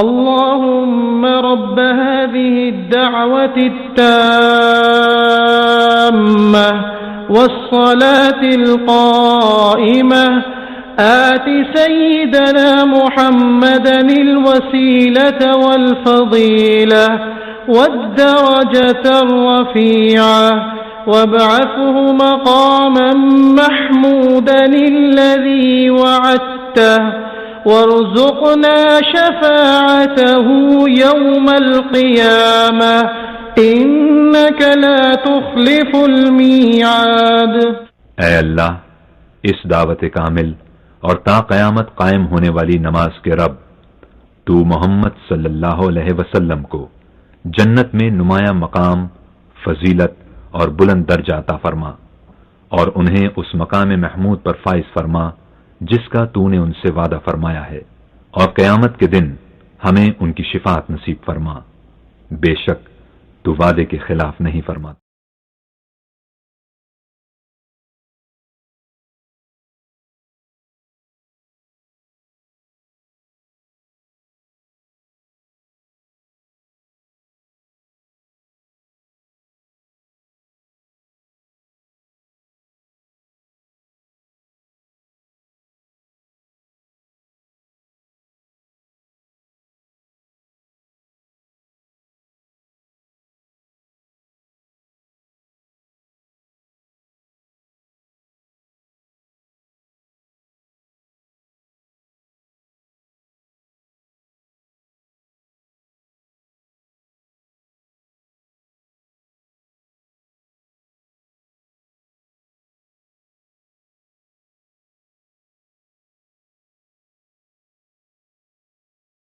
اللهم رب هذه الدعوة التامة والصلاة القائمة آت سيدنا محمدا الوسيلة والفضيلة والدرجة الرفيعة وابعثه مقاما محمودا الذي وعدته وارزقنا شفاعته يوم القيامة إنك لا تخلف الميعاد۔ اے اللہ، اس دعوت کامل اور تا قیامت قائم ہونے والی نماز کے رب، تو محمد صلی اللہ علیہ وسلم کو جنت میں نمایاں مقام، فضیلت اور بلند درجہ عطا فرما، اور انہیں اس مقام محمود پر فائز فرما جس کا تو نے ان سے وعدہ فرمایا ہے، اور قیامت کے دن ہمیں ان کی شفاعت نصیب فرما، بے شک تو وعدے کے خلاف نہیں فرماتا۔